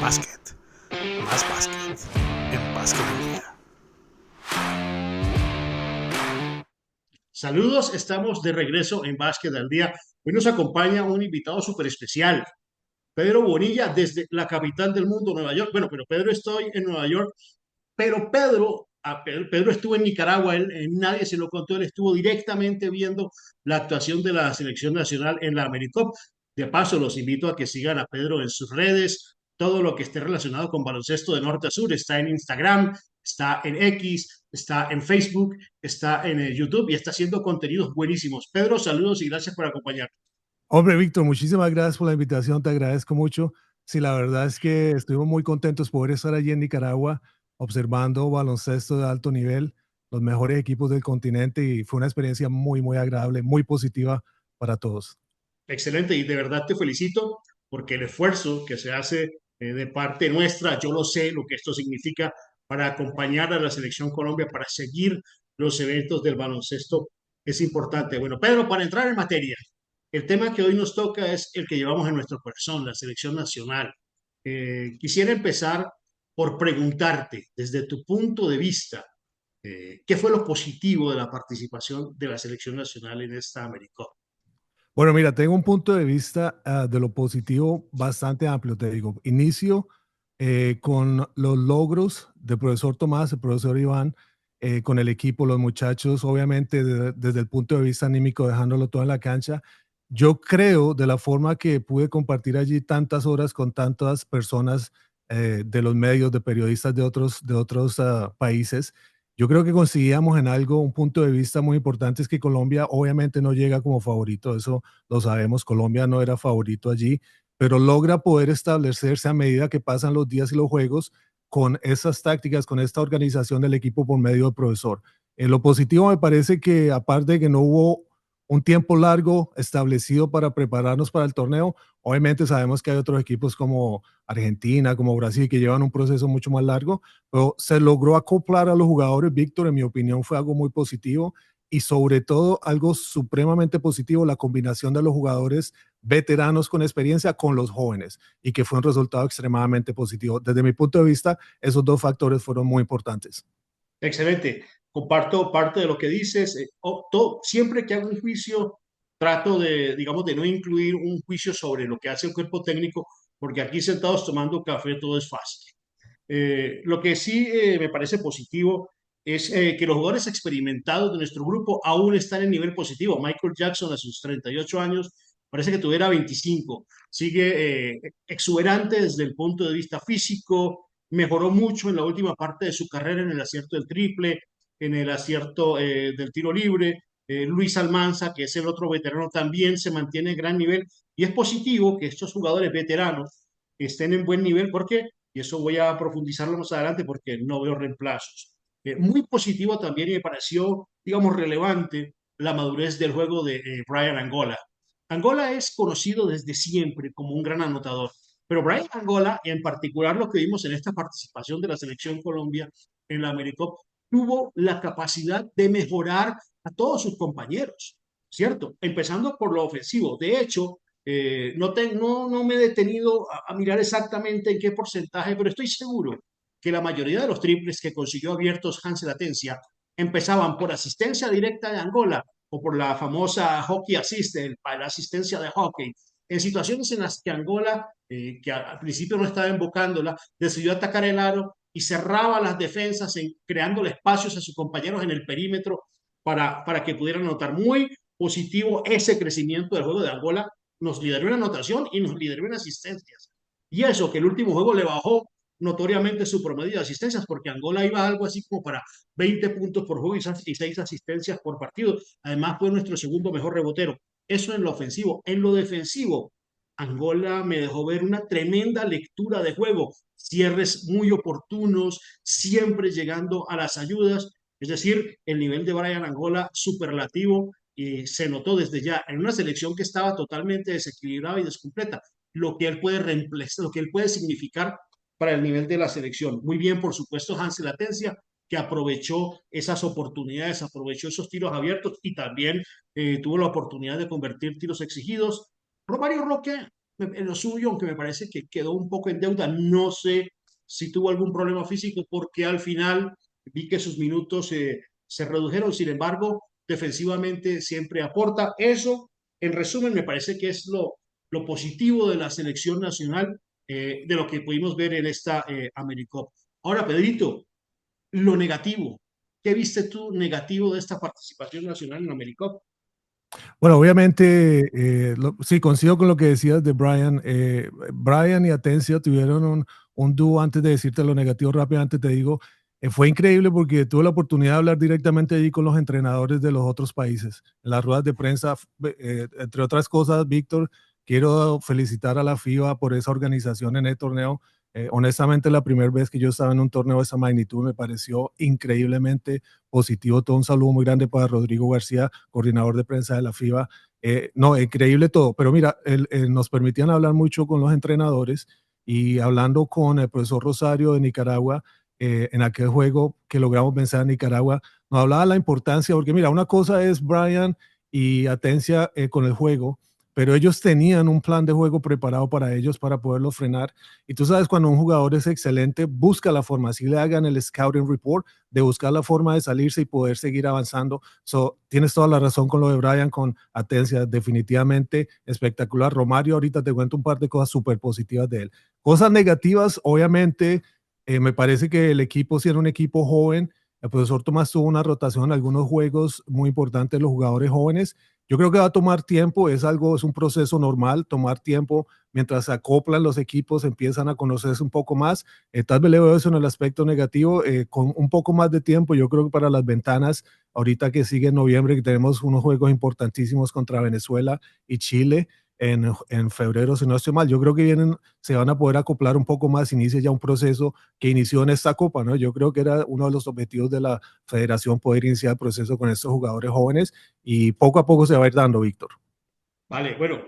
Básquet, más básquet, en Básquet al Día. Saludos, estamos de regreso en Básquet al Día. Hoy nos acompaña un invitado súper especial, Pedro Bonilla, desde la capital del mundo, Nueva York. Bueno, pero Pedro estoy en Nueva York, pero Pedro estuvo en Nicaragua, nadie se lo contó, él estuvo directamente viendo la actuación de la selección nacional en la AmeriCup. De paso, los invito a que sigan a Pedro en sus redes. Todo lo que esté relacionado con baloncesto de norte a sur está en Instagram, está en X, está en Facebook, está en YouTube y está haciendo contenidos buenísimos. Pedro, saludos y gracias por acompañarnos. Hombre, Víctor, muchísimas gracias por la invitación, te agradezco mucho. Sí, la verdad es que estuvimos muy contentos por estar allí en Nicaragua observando baloncesto de alto nivel, los mejores equipos del continente y fue una experiencia muy, muy agradable, muy positiva para todos. Excelente, y de verdad te felicito porque el esfuerzo que se hace de parte nuestra, yo lo sé lo que esto significa para acompañar a la selección Colombia, para seguir los eventos del baloncesto, es importante. Bueno, Pedro, para entrar en materia, el tema que hoy nos toca es el que llevamos en nuestro corazón, la selección nacional. Quisiera empezar por preguntarte, desde tu punto de vista, ¿qué fue lo positivo de la participación de la selección nacional en esta América? Bueno, mira, tengo un punto de vista de lo positivo bastante amplio, te digo. Inicio con los logros del profesor Tomás, el profesor Iván, con el equipo, los muchachos, obviamente desde el punto de vista anímico, dejándolo todo en la cancha. Yo creo, de la forma que pude compartir allí tantas horas con tantas personas de los medios, de periodistas de otros países, yo creo que conseguíamos en algo un punto de vista muy importante, es que Colombia obviamente no llega como favorito, eso lo sabemos, Colombia no era favorito allí, pero logra poder establecerse a medida que pasan los días y los juegos con esas tácticas, con esta organización del equipo por medio del profesor. En lo positivo me parece que aparte de que no hubo un tiempo largo establecido para prepararnos para el torneo, obviamente sabemos que hay otros equipos como Argentina, como Brasil, que llevan un proceso mucho más largo, pero se logró acoplar a los jugadores. Víctor, en mi opinión, fue algo muy positivo y sobre todo algo supremamente positivo, la combinación de los jugadores veteranos con experiencia con los jóvenes y que fue un resultado extremadamente positivo. Desde mi punto de vista, esos dos factores fueron muy importantes. Excelente. Comparto parte de lo que dices. Siempre que hago un juicio, trato de, digamos, de no incluir un juicio sobre lo que hace el cuerpo técnico, porque aquí sentados tomando café todo es fácil. Lo que sí me parece positivo es que los jugadores experimentados de nuestro grupo aún están en nivel positivo. Michael Jackson a sus 38 años parece que tuviera 25. Sigue exuberante desde el punto de vista físico, mejoró mucho en la última parte de su carrera en el acierto del triple, en el acierto del tiro libre. Luis Almanza, que es el otro veterano, también se mantiene en gran nivel y es positivo que estos jugadores veteranos estén en buen nivel porque, y eso voy a profundizarlo más adelante porque no veo reemplazos. Muy positivo también y me pareció, digamos, relevante la madurez del juego de Brian Angola. Angola es conocido desde siempre como un gran anotador, pero Brian Angola, en particular lo que vimos en esta participación de la selección Colombia en la AmeriCup, tuvo la capacidad de mejorar a todos sus compañeros, ¿cierto? Empezando por lo ofensivo. De hecho, no me he detenido a mirar exactamente en qué porcentaje, pero estoy seguro que la mayoría de los triples que consiguió abiertos Hansel Atencia empezaban por asistencia directa de Angola o por la famosa hockey assist, la asistencia de hockey, en situaciones en las que Angola, que al principio no estaba invocándola, decidió atacar el aro y cerraba las defensas creándole espacios a sus compañeros en el perímetro para que pudieran anotar. Muy positivo ese crecimiento del juego de Angola, nos lideró en anotación y nos lideró en asistencias. Y eso, que el último juego le bajó notoriamente su promedio de asistencias, porque Angola iba algo así como para 20 puntos por juego y 6 asistencias por partido. Además, fue nuestro segundo mejor rebotero. Eso en lo ofensivo. En lo defensivo, Angola me dejó ver una tremenda lectura de juego, cierres muy oportunos, siempre llegando a las ayudas. Es decir, el nivel de Brian Angola superlativo y se notó desde ya en una selección que estaba totalmente desequilibrada y descompleta, lo que él puede reemplazar, lo que él puede significar para el nivel de la selección. Muy bien, por supuesto, Hansel Atencia, que aprovechó esas oportunidades, aprovechó esos tiros abiertos y también tuvo la oportunidad de convertir tiros exigidos. Romario Roque en lo suyo, aunque me parece que quedó un poco en deuda. No sé si tuvo algún problema físico porque al final vi que sus minutos se redujeron. Sin embargo, defensivamente siempre aporta. Eso, en resumen, me parece que es lo positivo de la selección nacional, de lo que pudimos ver en esta AmeriCup. Ahora, Pedrito, lo negativo. ¿Qué viste tú negativo de esta participación nacional en AmeriCup? Bueno, obviamente, sí, coincido con lo que decías de Brian. Brian y Atencio tuvieron un dúo. Antes de decirte lo negativo rápidamente, te digo, fue increíble porque tuve la oportunidad de hablar directamente allí con los entrenadores de los otros países, en las ruedas de prensa. Entre otras cosas, Víctor, quiero felicitar a la FIBA por esa organización en el torneo. Honestamente, la primera vez que yo estaba en un torneo de esa magnitud me pareció increíblemente positivo. Todo un saludo muy grande para Rodrigo García, coordinador de prensa de la FIBA. No, increíble todo. Pero mira, nos permitían hablar mucho con los entrenadores y hablando con el profesor Rosario de Nicaragua, en aquel juego que logramos vencer a Nicaragua, nos hablaba de la importancia, porque mira, una cosa es Brian y Atencia con el juego, pero ellos tenían un plan de juego preparado para ellos para poderlo frenar. Y tú sabes, cuando un jugador es excelente, busca la forma, si le hagan el scouting report, de buscar la forma de salirse y poder seguir avanzando. Tienes toda la razón con lo de Brian, con Atencia, definitivamente espectacular. Romario, ahorita te cuento un par de cosas súper positivas de él. Cosas negativas, obviamente, me parece que el equipo, si era un equipo joven, el profesor Tomás tuvo una rotación en algunos juegos muy importantes, los jugadores jóvenes. Yo creo que va a tomar tiempo, es un proceso normal, tomar tiempo mientras se acoplan los equipos, empiezan a conocerse un poco más. Tal vez le veo eso en el aspecto negativo, con un poco más de tiempo. Yo creo que para las ventanas, ahorita que sigue en noviembre, que tenemos unos juegos importantísimos contra Venezuela y Chile en febrero, si no estoy mal, yo creo que se van a poder acoplar un poco más, inicia ya un proceso que inició en esta Copa, ¿no? Yo creo que era uno de los objetivos de la federación poder iniciar el proceso con estos jugadores jóvenes y poco a poco se va a ir dando, Víctor. Vale, bueno,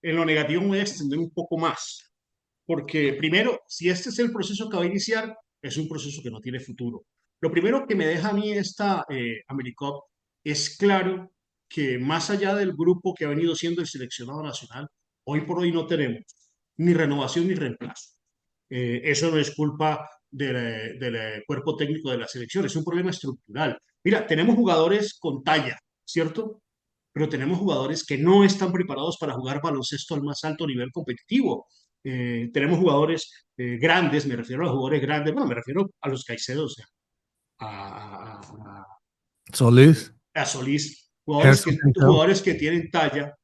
en lo negativo me voy a extender un poco más, porque primero, si este es el proceso que va a iniciar, es un proceso que no tiene futuro. Lo primero que me deja a mí esta AmeriCup es claro que más allá del grupo que ha venido siendo el seleccionado nacional, hoy por hoy no tenemos ni renovación ni reemplazo. Eso no es culpa del cuerpo técnico de la selección, es un problema estructural. Mira, tenemos jugadores con talla, ¿cierto? Pero tenemos jugadores que no están preparados para jugar baloncesto al más alto nivel competitivo. Tenemos jugadores grandes, me refiero a los jugadores grandes, bueno, me refiero a los Caicedos, a, a, Solís, a Solís, Gerson Pintel. jugadores que tienen talla,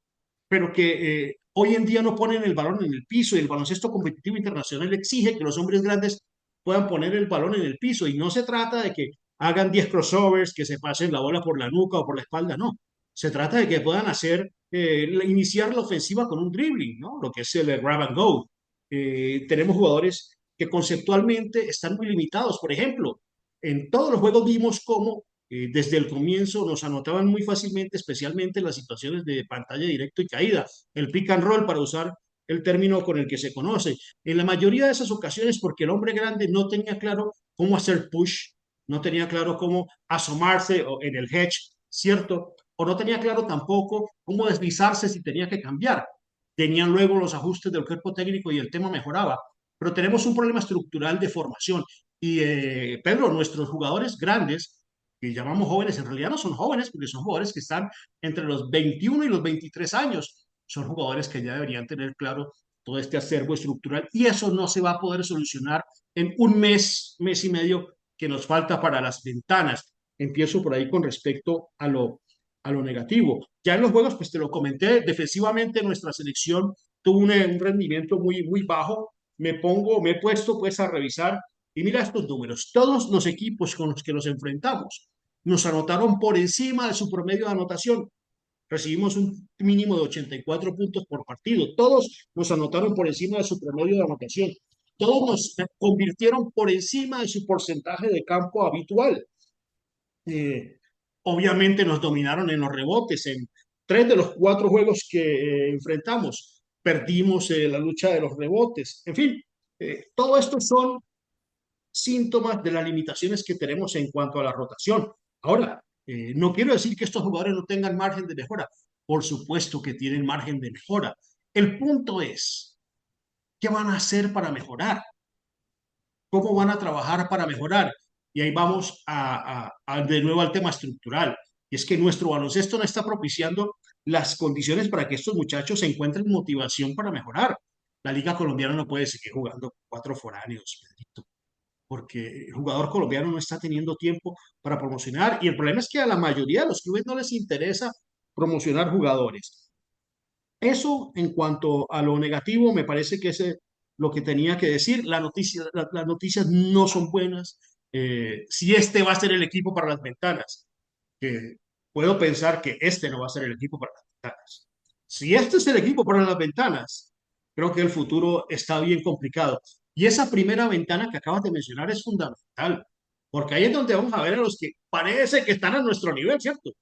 pero que hoy en día no ponen el balón en el piso y el baloncesto competitivo internacional exige que los hombres grandes puedan poner el balón en el piso y no se trata de que hagan 10 crossovers, que se pasen la bola por la nuca o por la espalda, no. Se trata de que puedan iniciar la ofensiva con un dribbling, ¿no? Lo que es el grab and go. Tenemos jugadores que conceptualmente están muy limitados. Por ejemplo, en todos los juegos vimos cómo desde el comienzo nos anotaban muy fácilmente, especialmente en las situaciones de pantalla directo y caída, el pick and roll para usar el término con el que se conoce. En la mayoría de esas ocasiones, porque el hombre grande no tenía claro cómo hacer push, no tenía claro cómo asomarse en el hedge, ¿cierto? O no tenía claro tampoco cómo deslizarse si tenía que cambiar. Tenían luego los ajustes del cuerpo técnico y el tema mejoraba. Pero tenemos un problema estructural de formación. Y Pedro, nuestros jugadores grandes, que llamamos jóvenes, en realidad no son jóvenes, porque son jugadores que están entre los 21 y los 23 años. Son jugadores que ya deberían tener claro todo este acervo estructural y eso no se va a poder solucionar en un mes, mes y medio que nos falta para las ventanas. Empiezo por ahí con respecto a lo negativo. Ya en los juegos, pues te lo comenté, defensivamente nuestra selección tuvo un rendimiento muy bajo. Me he puesto pues a revisar y mira estos números. Todos los equipos con los que nos enfrentamos nos anotaron por encima de su promedio de anotación. Recibimos un mínimo de 84 puntos por partido. Todos nos anotaron por encima de su promedio de anotación. Todos nos convirtieron por encima de su porcentaje de campo habitual. Eh, Obviamente nos dominaron en los rebotes. En 3 de los 4 juegos que enfrentamos, perdimos la lucha de los rebotes. En fin, todo esto son síntomas de las limitaciones que tenemos en cuanto a la rotación. Ahora, no quiero decir que estos jugadores no tengan margen de mejora. Por supuesto que tienen margen de mejora. El punto es, ¿qué van a hacer para mejorar? ¿Cómo van a trabajar para mejorar? Y ahí vamos de nuevo al tema estructural. Y es que nuestro baloncesto no está propiciando las condiciones para que estos muchachos se encuentren motivación para mejorar. La Liga Colombiana no puede seguir jugando con cuatro foráneos, Pedrito, porque el jugador colombiano no está teniendo tiempo para promocionar. Y el problema es que a la mayoría de los clubes no les interesa promocionar jugadores. Eso en cuanto a lo negativo, me parece que es lo que tenía que decir. Las noticias no son buenas. Si este va a ser el equipo para las ventanas, que puedo pensar que este no va a ser el equipo para las ventanas. Si este es el equipo para las ventanas, creo que el futuro está bien complicado. Y esa primera ventana que acabas de mencionar es fundamental, porque ahí es donde vamos a ver a los que parece que están a nuestro nivel, ¿cierto?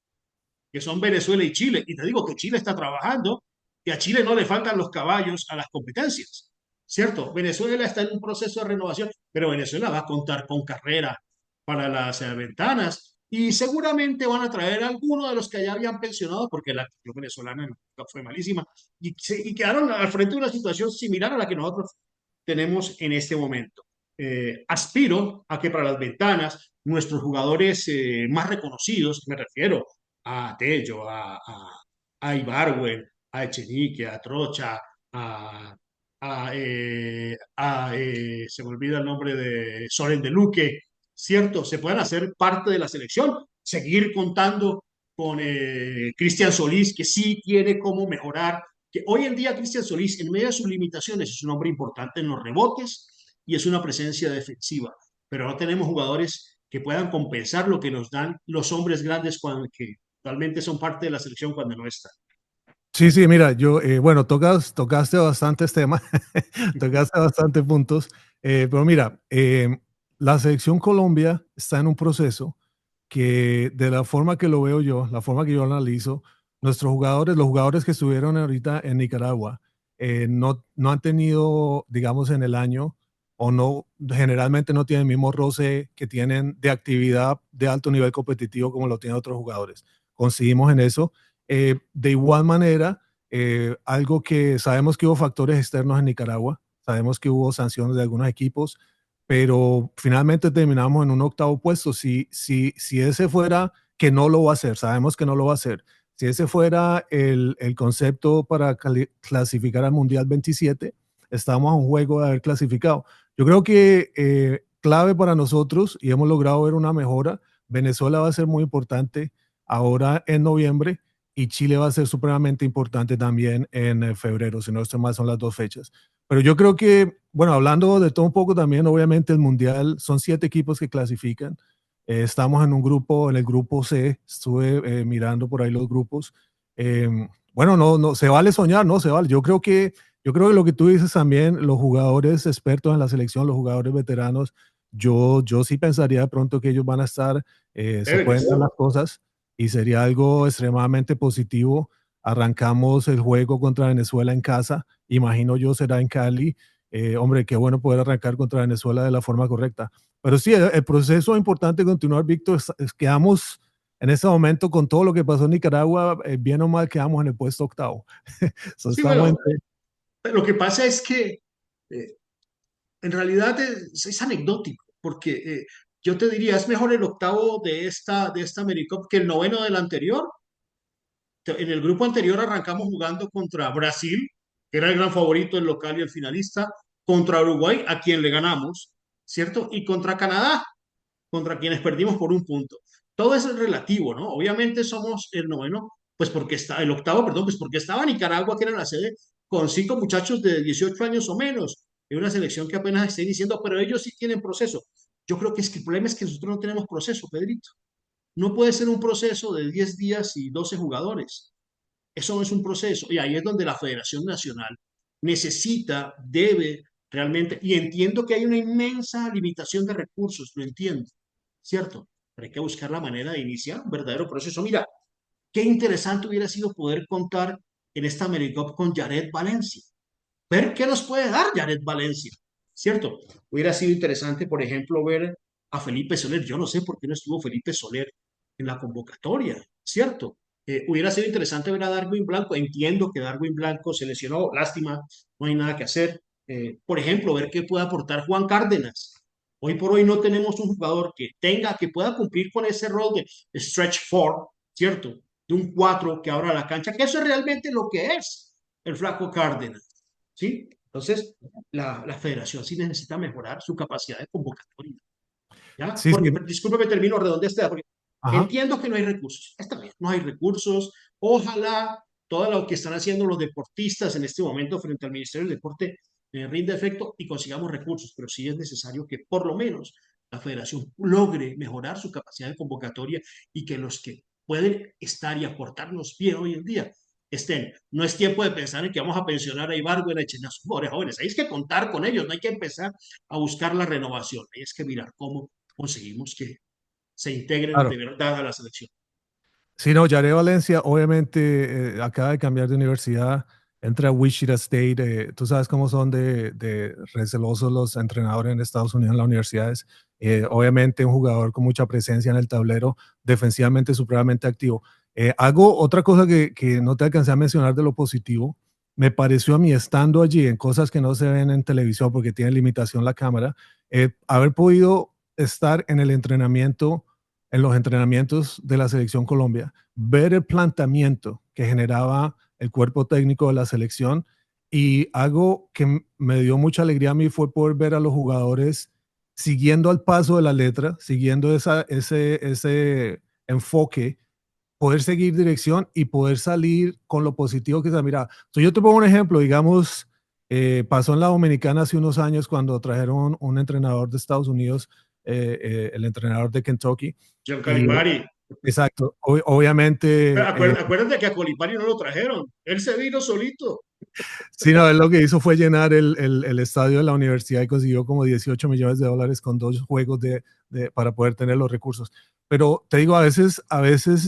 Que son Venezuela y Chile. Y te digo que Chile está trabajando, que a Chile no le faltan los caballos a las competencias, ¿cierto? Venezuela está en un proceso de renovación, pero Venezuela va a contar con carrera para las ventanas y seguramente van a traer a algunos de los que ya habían pensionado, porque la actitud venezolana fue malísima y quedaron al frente de una situación similar a la que nosotros tenemos en este momento. Aspiro a que para las ventanas nuestros jugadores más reconocidos, me refiero a Tello, a Ibarwen, a Echenique, a Trocha, se me olvida el nombre de Soren de Luque, ¿cierto? Se puedan hacer parte de la selección, seguir contando con Cristian Solís, que sí tiene cómo mejorar, que hoy en día Cristian Solís, en medio de sus limitaciones, es un hombre importante en los rebotes y es una presencia defensiva, pero no tenemos jugadores que puedan compensar lo que nos dan los hombres grandes cuando, que actualmente son parte de la selección cuando no están. Sí, sí, mira, yo, bueno, tocaste bastantes temas, tocaste bastantes puntos, pero mira, la selección Colombia está en un proceso que de la forma que lo veo yo, la forma que yo lo analizo, nuestros jugadores, los jugadores que estuvieron ahorita en Nicaragua, no han tenido, digamos, en el año, o no, generalmente no tienen el mismo roce que tienen de actividad de alto nivel competitivo como lo tienen otros jugadores. Coincidimos en eso. De igual manera, algo que sabemos que hubo factores externos en Nicaragua, sabemos que hubo sanciones de algunos equipos, pero finalmente terminamos en un octavo puesto. Si ese fuera, que no lo va a hacer, sabemos que no lo va a hacer, si ese fuera el concepto para clasificar al Mundial 27, estamos a un juego de haber clasificado. Yo creo que clave para nosotros, y hemos logrado ver una mejora, Venezuela va a ser muy importante ahora en noviembre y Chile va a ser supremamente importante también en febrero, si no estoy mal, son las dos fechas. Pero yo creo que, bueno, hablando de todo un poco también, obviamente el Mundial son 7 equipos que clasifican. Estamos en un grupo, en el grupo C, estuve mirando por ahí los grupos. Eh, bueno, no, se vale soñar, no se vale. Yo creo que lo que tú dices también, los jugadores expertos en la selección, los jugadores veteranos, yo sí pensaría de pronto que ellos van a estar, se pueden dar las cosas y sería algo extremadamente positivo. Arrancamos el juego contra Venezuela en casa, imagino yo será en Cali. Hombre, qué bueno poder arrancar contra Venezuela de la forma correcta. Pero sí, el proceso es importante continuar, Víctor. Quedamos en este momento con todo lo que pasó en Nicaragua, bien o mal, quedamos en el puesto octavo. So, Sí, estamos bueno, lo que pasa es que en realidad es anecdótico, porque yo te diría, es mejor el octavo de esta AmeriCup que el noveno del anterior. En el grupo anterior arrancamos jugando contra Brasil, que era el gran favorito, el local y el finalista, contra Uruguay, a quien le ganamos, ¿cierto? Y contra Canadá, contra quienes perdimos por un punto. Todo es relativo, ¿no? Obviamente somos el noveno, pues porque está, el octavo, perdón, pues porque estaba Nicaragua, que era la sede, con 5 muchachos de 18 años o menos, en una selección que apenas está iniciando, pero ellos sí tienen proceso. Yo creo que es que el problema es que nosotros no tenemos proceso, Pedrito. No puede ser un proceso de 10 días y 12 jugadores. Eso no es un proceso. Y ahí es donde la Federación Nacional necesita, debe realmente, y entiendo que hay una inmensa limitación de recursos, lo entiendo, ¿cierto? Pero hay que buscar la manera de iniciar un verdadero proceso. Mira, qué interesante hubiera sido poder contar en esta AmeriCup con Jared Valencia. Ver qué nos puede dar Jared Valencia, ¿cierto? Hubiera sido interesante, por ejemplo, ver a Felipe Soler. Yo no sé por qué no estuvo Felipe Soler en la convocatoria, ¿cierto? Hubiera sido interesante ver a Darwin Blanco. Entiendo que Darwin Blanco se lesionó, lástima, no hay nada que hacer. Por ejemplo, ver qué puede aportar Juan Cárdenas. Hoy por hoy no tenemos un jugador que pueda cumplir con ese rol de stretch four, ¿cierto? De un 4 que abra la cancha, que eso es realmente lo que es el flaco Cárdenas, ¿sí? Entonces, la federación sí necesita mejorar su capacidad de convocatoria, ¿ya? Sí, sí, Porque, discúlpeme, termino redondear porque ajá. entiendo que no hay recursos. Está bien, no hay recursos. Ojalá todo lo que están haciendo los deportistas en este momento frente al Ministerio del Deporte rinda efecto y consigamos recursos, pero sí es necesario que por lo menos la federación logre mejorar su capacidad de convocatoria y que los que pueden estar y aportarnos bien hoy en día estén. No es tiempo de pensar en que vamos a pensionar a Ibargüen, a Echenique, a sus pobres jóvenes. Hay que contar con ellos, no hay que empezar a buscar la renovación. Hay que mirar cómo conseguimos que se integren de Claro. verdad a la selección. Sí, no, Yare Valencia obviamente acaba de cambiar de universidad, entra a Wichita State, tú sabes cómo son de recelosos los entrenadores en Estados Unidos en las universidades. Obviamente un jugador con mucha presencia en el tablero, defensivamente supremamente activo. Hago otra cosa que no te alcancé a mencionar de lo positivo. Me pareció a mí estando allí en cosas que no se ven en televisión porque tiene limitación la cámara, haber podido estar en el entrenamiento, en los entrenamientos de la selección Colombia, ver el planteamiento que generaba el cuerpo técnico de la selección, y algo que me dio mucha alegría a mí fue poder ver a los jugadores siguiendo al paso de la letra, siguiendo ese enfoque, poder seguir dirección y poder salir con lo positivo que se mira. Entonces yo te pongo un ejemplo, digamos, pasó en la Dominicana hace unos años cuando trajeron un entrenador de Estados Unidos, el entrenador de Kentucky, John y Calipari. exacto, obviamente, Acuérdate que a Colipari no lo trajeron. Él se vino solito. sí, no, él lo que hizo fue llenar el estadio de la universidad y consiguió como 18 millones de dólares con 2 juegos para poder tener los recursos. Pero te digo, a veces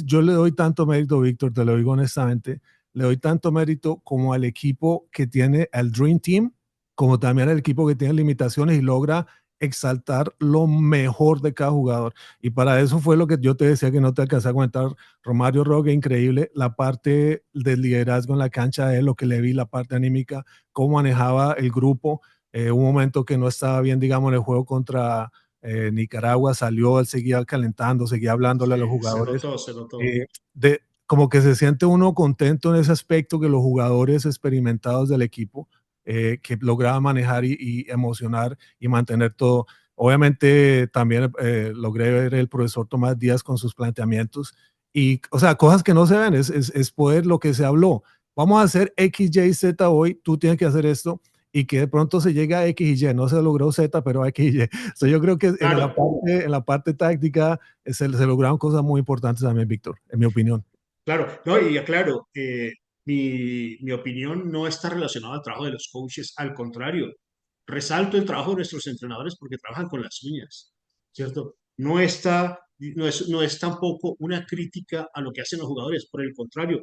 yo le doy tanto mérito, Víctor, te lo digo honestamente, le doy tanto mérito como al equipo que tiene el Dream Team, como también al equipo que tiene limitaciones y logra exaltar lo mejor de cada jugador. Y para eso fue lo que yo te decía que no te alcancé a comentar. Romario Roque, increíble, la parte del liderazgo en la cancha de él, lo que le vi, la parte anímica, cómo manejaba el grupo. Un momento que no estaba bien, digamos, en el juego contra Nicaragua, salió, él seguía calentando, seguía hablándole a los Sí, se jugadores. notó, se notó. Eh, Como que se siente uno contento en ese aspecto, que los jugadores experimentados del equipo, que lograban manejar y emocionar y mantener todo. Obviamente también logré ver el profesor Tomás Díaz con sus planteamientos y, o sea, cosas que no se ven, es poder lo que se habló. Vamos a hacer X, Y, Z hoy, tú tienes que hacer esto, y que de pronto se llega a X y Y, no se logró Z, pero a X y Y. So, yo creo que Claro, en la parte táctica se lograron cosas muy importantes también, Víctor, en mi opinión. claro. No, y aclaro, mi opinión no está relacionada al trabajo de los coaches. Al contrario, resalto el trabajo de nuestros entrenadores porque trabajan con las uñas, ¿cierto? No es tampoco una crítica a lo que hacen los jugadores. Por el contrario,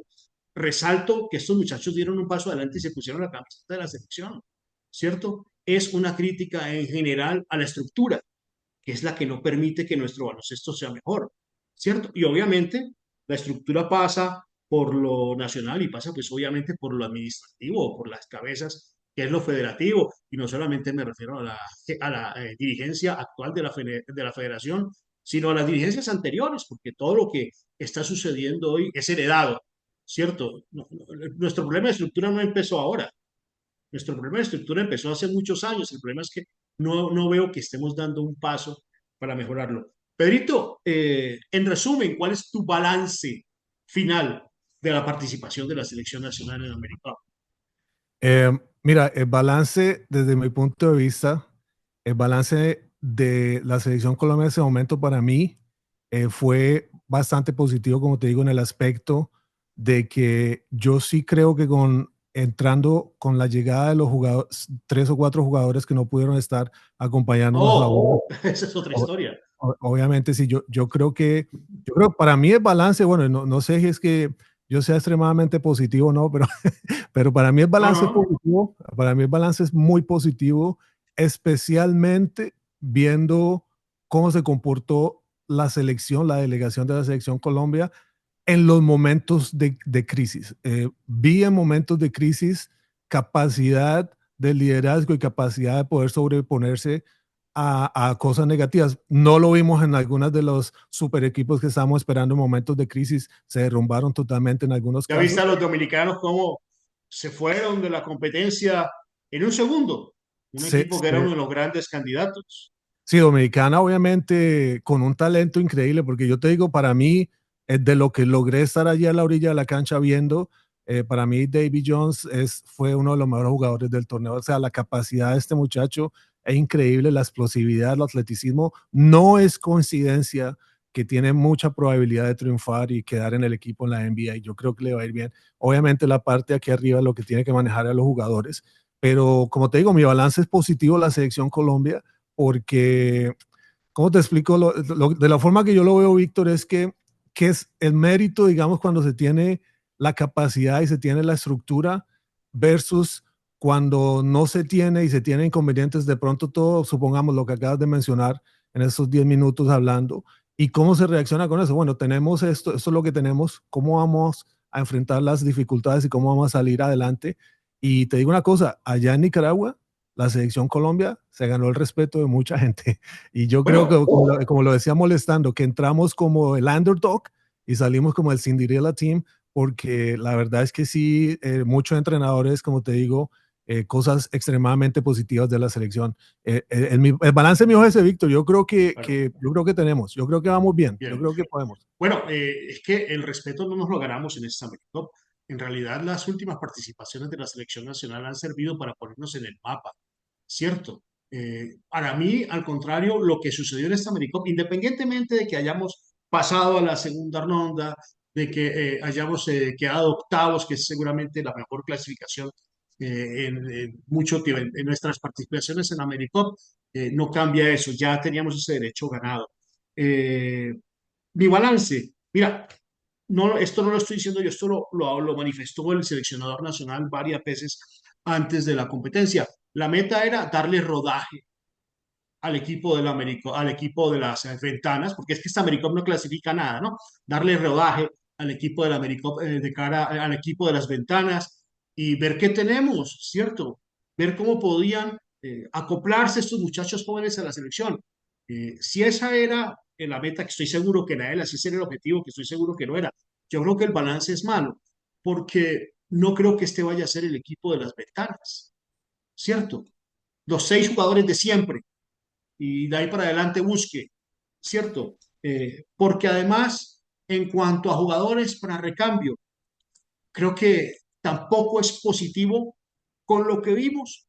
resalto que estos muchachos dieron un paso adelante y se pusieron la camiseta de la selección, ¿cierto? Es una crítica en general a la estructura, que es la que no permite que nuestro baloncesto sea mejor, ¿cierto? Y obviamente la estructura pasa por lo nacional y pasa pues obviamente por lo administrativo, por las cabezas, que es lo federativo, y no solamente me refiero a la dirigencia actual de la federación, sino a las dirigencias anteriores, porque todo lo que está sucediendo hoy es heredado, ¿cierto? Nuestro problema de estructura no empezó ahora, nuestro problema de estructura empezó hace muchos años. El problema es que no veo que estemos dando un paso para mejorarlo. Pedrito, en resumen, ¿cuál es tu balance final de la participación de la selección nacional en América? Mira, el balance desde mi punto de vista, el balance de la selección Colombia en ese momento para mí fue bastante positivo, como te digo, en el aspecto de que yo sí creo que entrando con la llegada de los jugadores, 3 o 4 jugadores que no pudieron estar acompañándonos ahora, Oh, esa es otra historia. obviamente sí, yo creo para mí el balance, bueno, no sé si es que yo sea extremadamente positivo o no, pero para mí el No, balance es no, positivo, para mí el balance es muy positivo, especialmente viendo cómo se comportó la selección, la delegación de la selección Colombia, en los momentos de crisis. Vi en momentos de crisis capacidad de liderazgo y capacidad de poder sobreponerse a cosas negativas. No lo vimos en algunos de los super equipos que estábamos esperando en momentos de crisis, se derrumbaron totalmente en algunos Ya viste a casos. los dominicanos cómo se fueron de la competencia en un segundo. Un Se, equipo que era se, uno de los grandes candidatos. Sí, Dominicana obviamente con un talento increíble, porque yo te digo, para mí, de lo que logré estar allí a la orilla de la cancha viendo, para mí Davy Jones fue uno de los mejores jugadores del torneo. O sea, la capacidad de este muchacho es increíble, la explosividad, el atleticismo. No es coincidencia que tiene mucha probabilidad de triunfar y quedar en el equipo en la NBA. Yo creo que le va a ir bien. Obviamente la parte aquí arriba es lo que tiene que manejar a los jugadores, pero como te digo, mi balance es positivo la selección Colombia porque, ¿cómo te explico? De la forma que yo lo veo, Víctor, es que es el mérito, digamos, cuando se tiene la capacidad y se tiene la estructura versus cuando no se tiene y se tiene inconvenientes, de pronto todo, supongamos lo que acabas de mencionar en esos 10 minutos hablando, y cómo se reacciona con eso. Bueno, tenemos esto es lo que tenemos, cómo vamos a enfrentar las dificultades y cómo vamos a salir adelante. Y te digo una cosa, allá en Nicaragua, la selección Colombia se ganó el respeto de mucha gente. Y yo creo que, Bueno, como lo decía molestando, que entramos como el underdog y salimos como el Cinderella Team, porque la verdad es que sí, muchos entrenadores, como te digo, cosas extremadamente positivas de la selección. El balance mío es ese, Víctor. bueno, Yo creo que tenemos, yo creo que vamos bien, yo bien. creo que podemos. Bueno, es que el respeto no nos lo ganamos en esta America Cup. En realidad, las últimas participaciones de la selección nacional han servido para ponernos en el mapa, ¿cierto? Para mí, al contrario, lo que sucedió en esta America Cup, independientemente de que hayamos pasado a la segunda ronda, de que hayamos quedado octavos, que es seguramente la mejor clasificación en mucho tiempo, en nuestras participaciones en America Cup, no cambia eso, ya teníamos ese derecho ganado. Eh, Mi balance, mira, no, esto no lo estoy diciendo yo, esto lo manifestó el seleccionador nacional varias veces antes de la competencia. La meta era darle rodaje al equipo del América, al equipo de las ventanas, porque es que esta América no clasifica nada, ¿no? Darle rodaje al equipo del América de cara al equipo de las ventanas y ver qué tenemos, ¿cierto? Ver cómo podían acoplarse estos muchachos jóvenes a la selección. Si esa era la meta, que estoy seguro que era, si ese era el objetivo, que estoy seguro que no era, yo creo que el balance es malo, porque no creo que este vaya a ser el equipo de las ventanas, ¿cierto? Los 6 jugadores de siempre, y de ahí para adelante busque, ¿cierto? Porque además, en cuanto a jugadores para recambio, creo que tampoco es positivo con lo que vimos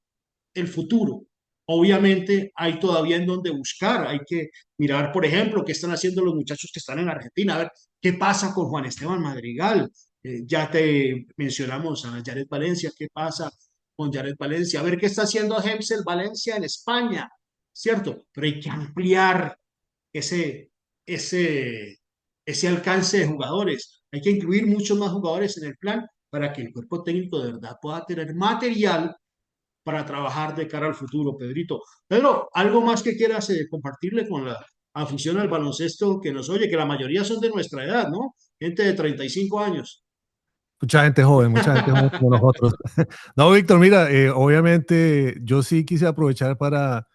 el futuro. Obviamente hay todavía en donde buscar, hay que mirar, por ejemplo, qué están haciendo los muchachos que están en Argentina, a ver qué pasa con Juan Esteban Madrigal. Ya te mencionamos a Jared Valencia, qué pasa con Jared Valencia, a ver qué está haciendo Hemsel Valencia en España, ¿cierto? Pero hay que ampliar ese, ese, ese alcance de jugadores, hay que incluir muchos más jugadores en el plan para que el cuerpo técnico de verdad pueda tener material para trabajar de cara al futuro, Pedrito. Pedro, ¿algo más que quieras compartirle con la afición al baloncesto que nos oye? Que la mayoría son de nuestra edad, ¿no? Gente de 35 años. Mucha gente joven como nosotros. No, Víctor, mira, obviamente yo sí quise aprovechar para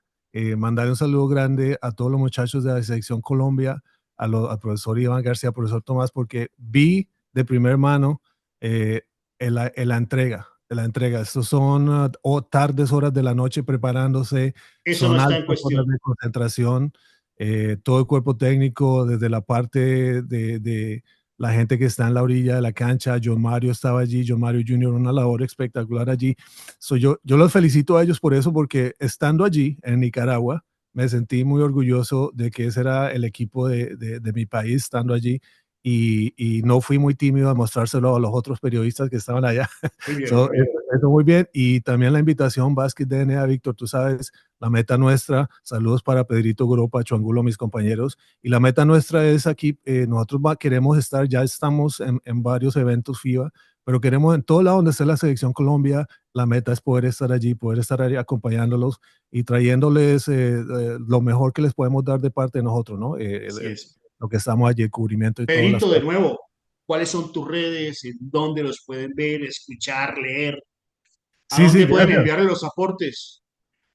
mandar un saludo grande a todos los muchachos de la selección Colombia, al profesor Iván García, al profesor Tomás, porque vi de primera mano eh, en la entrega, de la entrega. Estos son tardes, horas de la noche preparándose, Eso no son está en altas horas cuestión. de concentración, todo el cuerpo técnico, desde la parte de la gente que está en la orilla de la cancha. John Mario estaba allí, John Mario Jr., una labor espectacular allí. Yo los felicito a ellos por eso, porque estando allí en Nicaragua, me sentí muy orgulloso de que ese era el equipo de mi país, estando allí, y no fui muy tímido a mostrárselo a los otros periodistas que estaban allá. Muy bien, So, muy bien. eso muy bien. Y también la invitación Básquet DNA, Víctor, tú sabes, la meta nuestra, saludos para Pedrito Gropa, Chuangulo, mis compañeros, y la meta nuestra es aquí, nosotros queremos estar, ya estamos en varios eventos FIBA, pero queremos en todo lado donde esté la selección Colombia, la meta es poder estar allí, poder estar ahí acompañándolos y trayéndoles lo mejor que les podemos dar de parte de nosotros, ¿no? Así es. Lo que estamos allí, el cubrimiento y todas las Pedrito, de cosas. nuevo, cuáles son tus redes, en dónde los pueden ver, escuchar, leer, a Sí, sí, dónde pueden gracias. enviarle los aportes.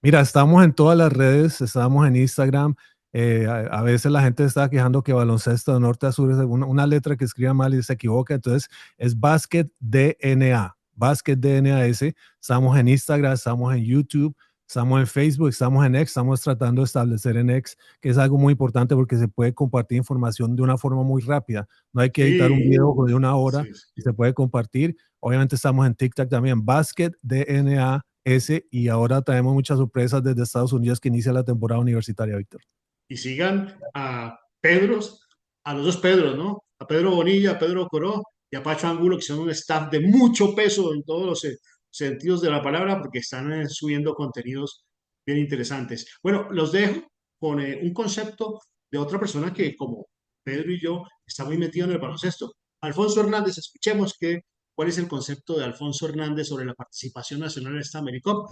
Mira, estamos en todas las redes, estamos en Instagram. A veces la gente está quejando que baloncesto de norte a sur es una letra que escribe mal y se equivoca, entonces es Basket DNA, Basket DNAS. Estamos en Instagram, estamos en YouTube, estamos en Facebook, estamos en X, estamos tratando de establecer en X, que es algo muy importante porque se puede compartir información de una forma muy rápida. No hay que editar un Sí, video de una hora sí, y sí. se puede compartir. Obviamente estamos en TikTok también, Basket DNA ese, y ahora traemos muchas sorpresas desde Estados Unidos que inicia la temporada universitaria, Víctor. Y sigan a Pedro, a los dos Pedros, ¿no? A Pedro Bonilla, a Pedro Coró y a Pacho Angulo, que son un staff de mucho peso en todos los sentidos de la palabra, porque están subiendo contenidos bien interesantes. Bueno, los dejo con un concepto de otra persona que, como Pedro y yo, está muy metido en el baloncesto. Alfonso Hernández, escuchemos cuál es el concepto de Alfonso Hernández sobre la participación nacional en esta AmeriCup.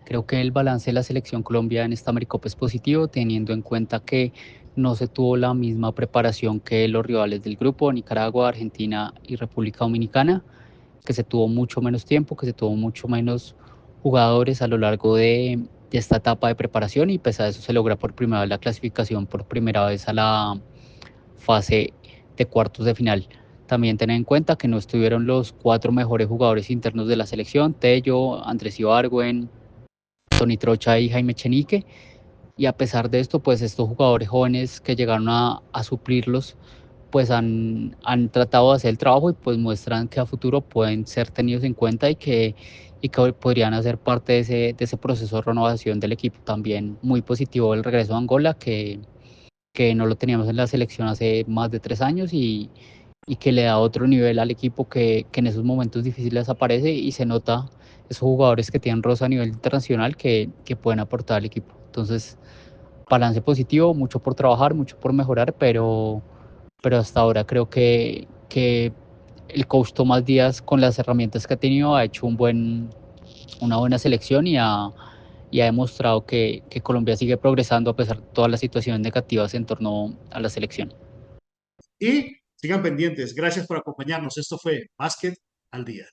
Creo que el balance de la selección Colombia en esta AmeriCup es positivo, teniendo en cuenta que no se tuvo la misma preparación que los rivales del grupo, Nicaragua, Argentina y República Dominicana, que se tuvo mucho menos tiempo, que se tuvo mucho menos jugadores a lo largo de esta etapa de preparación, y pese a eso se logra por primera vez la clasificación por primera vez a la fase de cuartos de final. También tener en cuenta que no estuvieron los 4 mejores jugadores internos de la selección: Tello, Andrés Ibargüen, Tony Trocha y Jaime Chenique, y a pesar de esto, pues estos jugadores jóvenes que llegaron a suplirlos, pues han tratado de hacer el trabajo y pues muestran que a futuro pueden ser tenidos en cuenta y que podrían hacer parte de ese proceso de renovación del equipo. También muy positivo el regreso a Angola, que no lo teníamos en la selección hace más de 3 años, y que le da otro nivel al equipo que en esos momentos difíciles aparece y se nota esos jugadores que tienen rosa a nivel internacional que pueden aportar al equipo. Entonces, balance positivo, mucho por trabajar, mucho por mejorar, pero hasta ahora creo que el coach Tomás Díaz, con las herramientas que ha tenido, ha hecho una buena selección y ha demostrado que Colombia sigue progresando a pesar de todas las situaciones negativas en torno a la selección. Y sigan pendientes. Gracias por acompañarnos. Esto fue Básquet al Día.